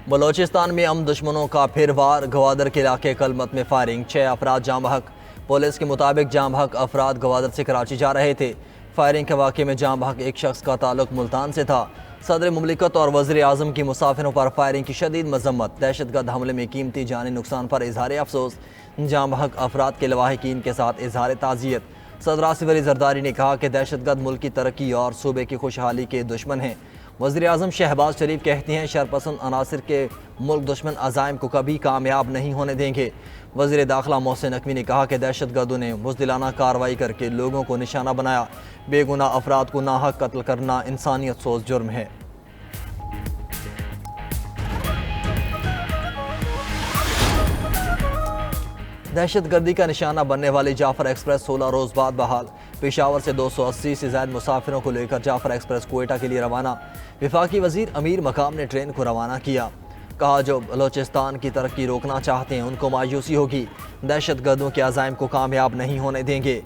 बलोचिस्तान में अम दुश्मनों का फिर वार। गवादर के इलाके कलमत में फायरिंग। 6 अफराद जाम बहक। पुलिस के मुताबिक जाम बहक अफराद गवादर से कराची जा रहे थे। फायरिंग के वाक़े में जाम बहक एक शख्स का ताल्लुक मुल्तान से था। सदर मुमलिकत और वज़ीर आज़म की मुसाफिरों पर फायरिंग की शदीद मजम्मत। दहशतगर्द हमले में कीमती जानी नुकसान पर इजहार अफसोस। जाम बहक अफराद के लवाहिकीन के साथ इजहार ताज़ियत। सदर आसिफ अली जरदारी ने कहा कि दहशतगर्द मुल्क की तरक्की और सूबे की खुशहाली के दुश्मन हैं। वज़ीर आज़म शहबाज शरीफ कहते हैं शरपसंद अनासर के मुल्क दुश्मन अज़ाइम को कभी कामयाब नहीं होने देंगे। वज़ीर दाखिला मोहसिन नकवी ने कहा कि दहशतगर्दों ने बुज़दिलाना कार्रवाई करके लोगों को निशाना बनाया। बेगुनाह अफराद को नाहक कत्ल करना इंसानियत सोच जुर्म है। दहशतगर्दी का निशाना बनने वाली जाफर एक्सप्रेस 16 रोज़ बाद बहाल। पेशावर से 280 से ज़ायद मुसाफिरों को लेकर जाफर एक्सप्रेस कोयटा के लिए रवाना। वफाकी वज़ीर अमीर मकाम ने ट्रेन को रवाना किया। कहा जो बलोचिस्तान की तरक्की रोकना चाहते हैं उनको मायूसी होगी। दहशतगर्दों के अज़ाइम को कामयाब नहीं होने देंगे।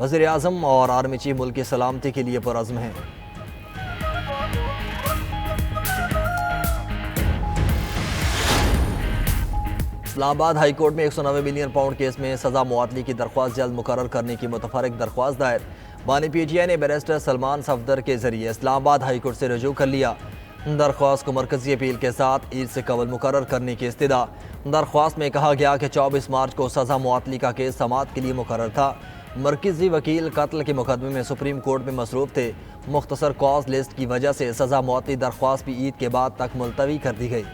वज़ीर आज़म और आर्मी चीफ मुल्क की सलामती के लिए पुरअज़्म हैं। इस्लामाबाद हाई कोर्ट में 190 मिलियन पाउंड केस में सजा मुआतली की दरख्वास्त जल्द मुकर्रर करने की मुतफर्रिक दरख्वास्त दायर। बानी PTI ने बैरिस्टर सलमान सफदर के जरिए इस्लामाबाद हाई कोर्ट से रजू कर लिया। दरख्वास्त को मरकजी अपील के साथ ईद से कबल मुकर्रर करने की इस्तदा। दरख्वास्त में कहा गया कि 24 मार्च को सजा मुआतली का केस समाअत के लिए मुकर्रर था। मरकजी वकील कत्ल के मुकदमे में सुप्रीम कोर्ट में मसरूफ थे। मुख्तसर कॉज लिस्ट की वजह से सजा मुआतली दरख्वास्त भी ईद के बाद तक मुलतवी कर दी गई।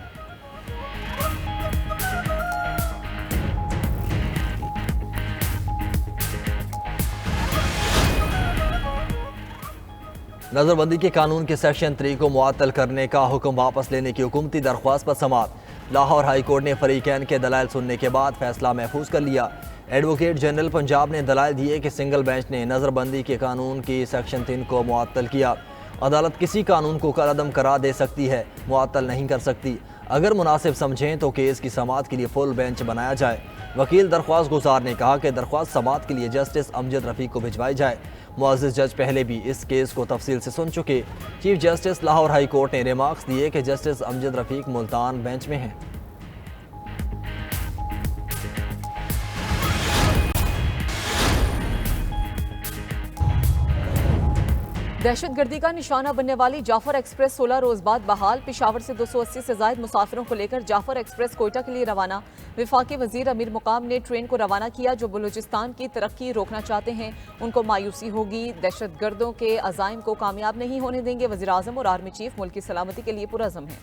नजरबंदी के कानून के सेक्शन 3 को मुअत्तल करने का हुक्म वापस लेने की हुकूमती दरख्वास्त पर समाअत। लाहौर हाई कोर्ट ने फरीकैन के दलाइल सुनने के बाद फैसला महफूज कर लिया। एडवोकेट जनरल पंजाब ने दलाइल दिए कि सिंगल बेंच ने नजरबंदी के कानून की सेक्शन 3 को मुअत्तल किया। अदालत किसी कानून को कलअदम करार दे सकती है, मुअत्तल नहीं कर सकती। अगर मुनासिब समझें तो केस की समाअत के लिए फुल बेंच बनाया जाए। वकील दरख्वास्त गुजार ने कहा कि दरख्वास्त समाअत के लिए जस्टिस अमजद रफ़ीक को भिजवाई जाए। मुअज़्ज़िज़ जज पहले भी इस केस को तफसील से सुन चुके। Chief justice Lahore high court ने रिमार्क्स दिए कि जस्टिस अमजद रफ़ीक मुल्तान बेंच में हैं। दहशतगर्दी का निशाना बनने वाली जाफर एक्सप्रेस 16 रोज बाद बहाल। पेशावर से 280 से ज़ायद मुसाफिरों को लेकर जाफर एक्सप्रेस कोयटा के लिए रवाना। वफाकी वजीर अमीर मुकाम ने ट्रेन को रवाना किया। जो बलूचिस्तान की तरक्की रोकना चाहते हैं उनको मायूसी होगी। दहशतगर्दों के अज़ाइम को कामयाब नहीं होने देंगे। वज़ीर आज़म और आर्मी चीफ मुल्क की सलामती के लिए पुरअज़्म हैं।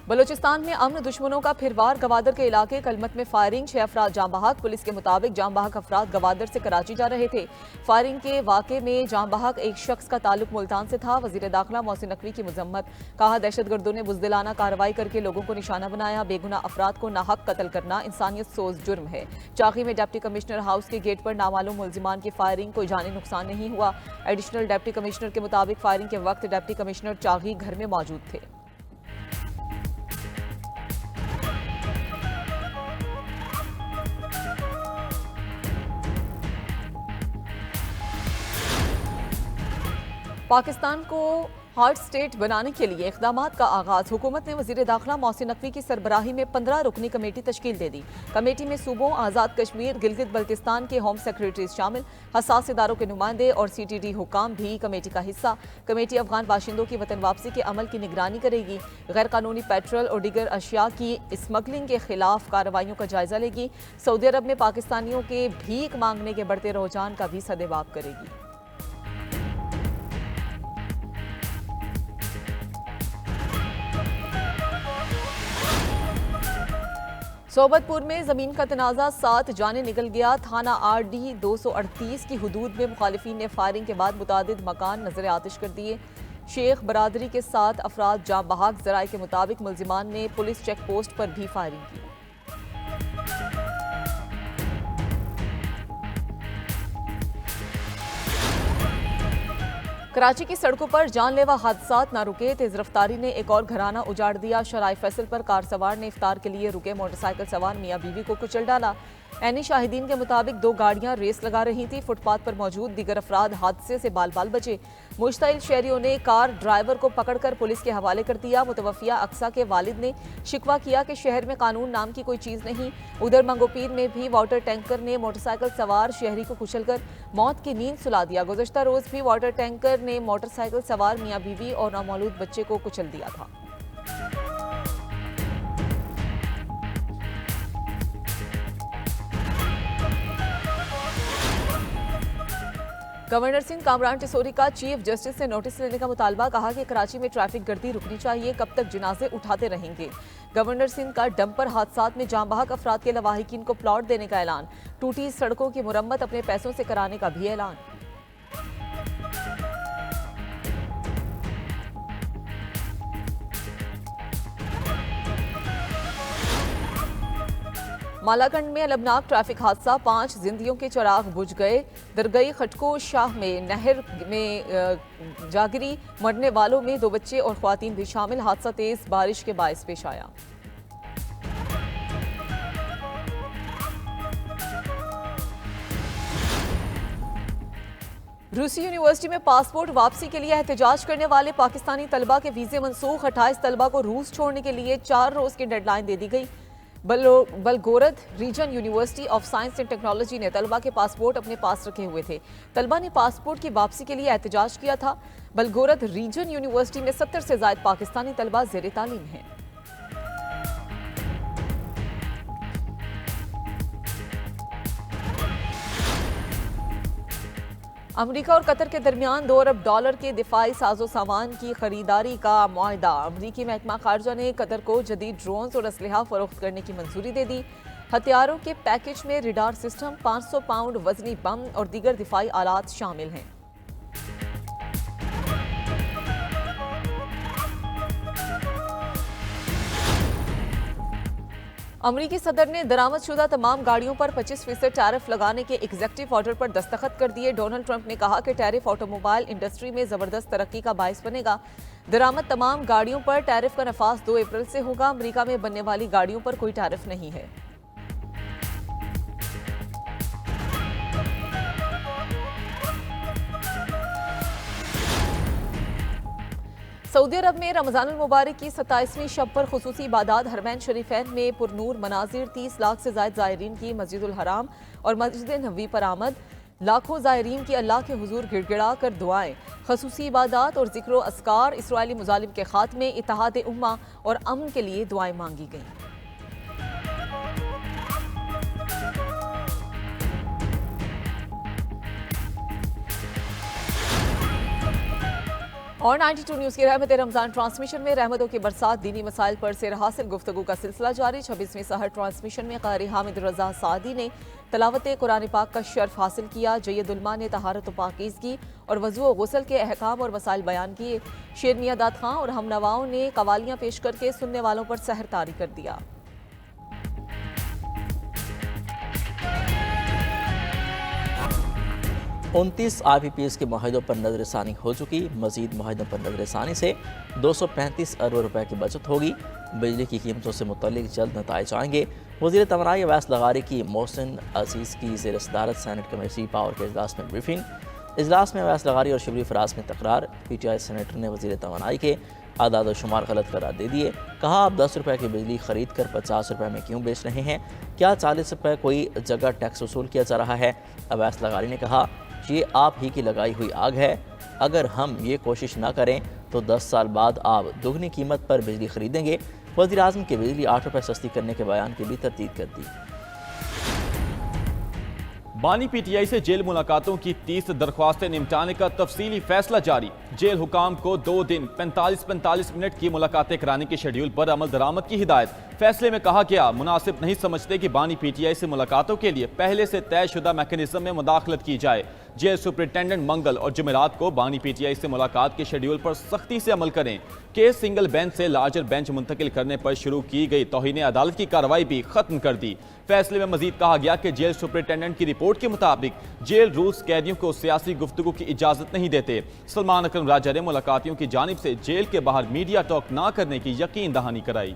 बलूचिस्तान में अमन दुश्मनों का फिर वार। गवादर के इलाके कलमत में फायरिंग। 6 अफराद जाम बहक। पुलिस के मुताबिक जाम बहक अफराद गवादर से कराची जा रहे थे। फायरिंग के वाक़े में जाम बहक एक शख्स का ताल्लुक मुल्तान से था। वज़ीर दाखिला मोहसिन नकवी की मजम्मत। कहा दहशतगर्दों ने बुज़दिलाना कार्रवाई करके लोगों को निशाना बनाया। बेगुनाह अफराद को नाहक कत्ल करना इंसानियत सोच जुर्म है। चाकी में डिप्टी कमिश्नर हाउस के गेट पर नामालूम मुलजिमान की फायरिंग। कोई जानी नुकसान नहीं हुआ। एडिशनल डिप्टी कमिश्नर के मुताबिक फायरिंग के वक्त डिप्टी कमिश्नर चाकी घर में मौजूद थे। पाकिस्तान को हार्ड स्टेट बनाने के लिए इक़दामात का आगाज। हुकूमत ने वज़ीर दाखिला मोहसिन नकवी की सरबराही में 15 रुकनी कमेटी तश्कील दे दी। कमेटी में सूबों, आज़ाद कश्मीर, गिलगित बल्तिस्तान के होम सेक्रेटरीज शामिल। हसास इदारों के नुमाइंदे और CTD हुकाम भी कमेटी का हिस्सा। कमेटी अफगान बाशिंदों की वतन वापसी के अमल की निगरानी करेगी। गैर कानूनी पेट्रोल और दीगर अशिया की स्मगलिंग के खिलाफ कार्रवाइयों का जायजा लेगी। सऊदी अरब में पाकिस्तानियों के भीख मांगने के बढ़ते रुझान का भी सदेबाब करेगी। सोबतपुर में जमीन का तनाज़ा 7 जाने निकल गया। थाना RD 238 की हुदूद में मुखालिफिन ने फायरिंग के बाद मुतादिद मकान नजर आतिश कर दिए। शेख बरादरी के 7 अफराद जाम बहक। ज़राए के मुताबिक मुल्जिमान ने पुलिस चेक पोस्ट पर भी फायरिंग की। कराची की सड़कों पर जानलेवा हादसात ना रुके। तेज रफ्तारी ने एक और घराना उजाड़ दिया। शराय फैसल पर कार सवार ने इफ्तार के लिए रुके मोटरसाइकिल सवार मियां बीवी को कुचल डाला। ऐनी शाहिदीन के मुताबिक 2 गाड़ियां रेस लगा रही थी। फुटपाथ पर मौजूद दीगर अफराद हादसे से बाल बाल बचे। मुश्ताइल शहरियों ने कार ड्राइवर को पकड़कर पुलिस के हवाले कर दिया। मुतवफिया अक्सा के वालिद ने शिकवा किया कि शहर में कानून नाम की कोई चीज़ नहीं। उधर मंगोपीर में भी वाटर टैंकर ने मोटरसाइकिल सवार शहरी को कुचलकर मौत की नींद सुला दिया। गुज़श्ता रोज़ भी वाटर टैंकर ने मोटरसाइकिल सवार मियाँ बीवी और नामौलूद बच्चे को कुचल दिया था। गवर्नर सिंह कामरान टिसोरी का चीफ जस्टिस से नोटिस लेने का मुतालबा। कहा कि कराची में ट्रैफिक गर्दी रुकनी चाहिए, कब तक जनाजे उठाते रहेंगे। गवर्नर सिंह का डंपर हादसात में जाँ बहक अफराद के लवाहिकीन को प्लॉट देने का ऐलान। टूटी सड़कों की मुरम्मत अपने पैसों से कराने का भी ऐलान। मालाकंड में अलमनाक ट्रैफिक हादसा, 5 जिंदगियों के चिराग बुझ गए। दरगई खटको शाह में नहर में जागिरी मरने वालों में 2 बच्चे और ख्वातीन भी शामिल। हादसा तेज बारिश के बायस पेश आया। रूसी यूनिवर्सिटी में पासपोर्ट वापसी के लिए एहतजाज करने वाले पाकिस्तानी तलबा के वीजे मनसूख। 28 तलबा को रूस छोड़ने के लिए 4 रोज की डेडलाइन दे दी गई। Belgorod region university of science and technology ने तलबा के पासपोर्ट अपने पास रखे हुए थे। तलबा ने पासपोर्ट की वापसी के लिए एहतजाज किया था। बलगोरद रीजन यूनिवर्सिटी में 70 से ज्यादा पाकिस्तानी तलबा ज़ेरे तालीम हैं। अमेरिका और कतर के दरमियान $2 अरब के दिफाई साजो सामान की खरीदारी का मुआहदा। अमरीकी महकमा खारजा ने कतर को जदीद ड्रोन्स और असलहा फरोख्त करने की मंजूरी दे दी। हथियारों के पैकेज में रडार सिस्टम, 500 पाउंड वजनी बम और दीगर दिफाई आलात शामिल हैं। अमरीकी सदर ने दरामदशुदा तमाम गाड़ियों पर 25% टैरिफ लगाने के एग्जीक्यूटिव ऑर्डर पर दस्तखत कर दिए। डोनाल्ड ट्रंप ने कहा कि टैरिफ ऑटोमोबाइल इंडस्ट्री में जबरदस्त तरक्की का बायस बनेगा। दरामद तमाम गाड़ियों पर टैरिफ का नफाज 2 अप्रैल से होगा। अमरीका में बनने वाली गाड़ियों पर कोई टैरिफ नहीं है। सऊदी अरब में रमजान मुबारक की 27वीं शब पर खुसूसी इबादत। हरमैन शरीफैन में पुरनूर मनाजिर, 30 लाख से ज्यादा ज़ायरीन की मस्जिदुल हराम और मस्जिद नबवी पर आमद। लाखों ज़ायरीन की अल्लाह के हुजूर गिड़गिड़ा कर दुआएं। खुसूसी इबादत और जिक्र अस्कार, इसराइली मुजालिम के खात्मे, इत्तेहाद उम्मा और अमन के लिए दुआएं मांगी गईं। और 92 न्यूज़ की रहमत रमज़ान ट्रांसमिशन में रहमतों की बरसात, दीनी मसाइल पर से हासिल गुफ्तगू का सिलसिला जारी। 26वीं सहर ट्रांसमिशन में क़ारी हामिद रज़ा सादी ने तलावत कुरान पाक का शर्फ हासिल किया। जयदुल्मा ने तहारत पाकीज़गी और वज़ू व गुस्ल के अहकाम और मसाइल बयान किए। शेर मियां दाद खां और हमनवाओं ने कवालियाँ पेश करके सुनने वालों पर सहर तारी कर दिया। उनतीस IPPs के माहिदों पर नजरसानी हो चुकी। मजीद माहिदों पर नजरसानी से 235 अरब रुपए की बचत होगी। बिजली की कीमतों से मुतल्लिक जल्द नताइज आएंगे। वज़ीर तवानाई अवैस लगारी की मोहसिन अजीज़ की ज़ेर सदारत सेनेट कमेटी पावर के इजलास में ब्रीफिंग। इजलास में अवैस लगारी और शिबली फराज में तकरार। PTI सेनेटर ने वज़ीर तवानाई के आदाद शुमार गलत करार दे दिए। कहा, आप 10 रुपये की बिजली खरीद कर 50 रुपये में क्यों बेच रहे हैं? क्या 40 रुपये कोई जगह टैक्स वसूल किया जा रहा है? अवैस लगारी ने कहा, ये आप ही की लगाई हुई आग है। अगर हम ये कोशिश ना करें तो 10 साल बाद आप दुगनी कीमत पर बिजली खरीदेंगे। वज़ीर आज़म के बिजली 8 रुपये सस्ती करने के बयान की भी तरदीद कर दी। बानी PTI से जेल मुलाकातों की 30 दरख्वास्तें निपटाने का तफसीली फैसला जारी। जेल हुकाम को 2 दिन 45-45 मिनट की मुलाकातें कराने के शेड्यूल पर अमल दरामद की हिदायत। फैसले में कहा गया, मुनासिब नहीं समझते कि बानी PTI से मुलाकातों के लिए पहले से तयशुदा मैकेनिज्म में मुदाखलत की जाए। जेल सुपरिटेंडेंट मंगल और जुमेरात को बानी PTI से मुलाकात के शेड्यूल पर सख्ती से अमल करें। केस सिंगल बेंच से लार्जर बेंच मुंतकिल करने पर शुरू की गई तौहीन अदालत की कार्रवाई भी खत्म कर दी। फैसले में मजीद कहा गया कि जेल सुपरिटेंडेंट की रिपोर्ट के मुताबिक जेल रूल्स कैदियों को सियासी गुफ्तगू की इजाजत नहीं देते। सलमान अकरम राजा ने मुलाकातियों की जानिब से जेल के बाहर मीडिया टॉक ना करने की यकीन दहानी कराई।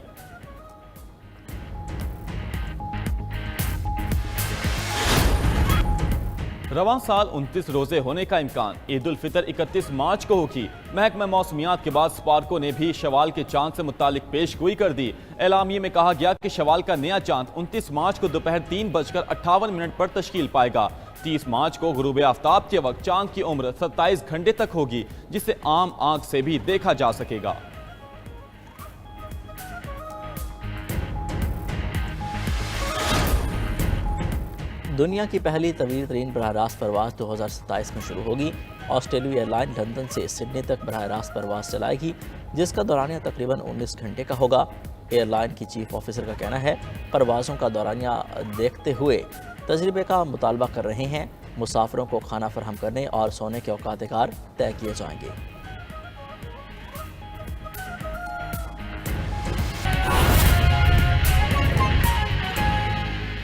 रवां साल 29 रोजे होने का इम्कान। ईद उल फितर 31 मार्च को होगी। महकमा मौसमियात के बाद स्पार्को ने भी शवाल के चांद से मुतालिक पेशगोई कर दी। एलामिये में कहा गया कि शवाल का नया चांद 29 मार्च को दोपहर 3:58 पर तश्कील पाएगा। 30 मार्च को गुरूब आफ्ताब के वक्त चांद की उम्र 27 घंटे तक होगी, जिसे आम आंख से भी देखा जा सकेगा। दुनिया की पहली तवील तरीन बराह रास्त परवाज 2027 में शुरू होगी। ऑस्ट्रेलिया एयरलाइन लंदन से सिडनी तक बराह रास्त परवाज चलाएगी, जिसका दौरानिया तकरीबन 19 घंटे का होगा। एयरलाइन की चीफ ऑफिसर का कहना है परवाज़ों का दौरानिया देखते हुए तजर्बे का मुतालबा कर रहे हैं। मुसाफिरों को खाना फराहम करने और सोने के औकात कार तय किए जाएंगे।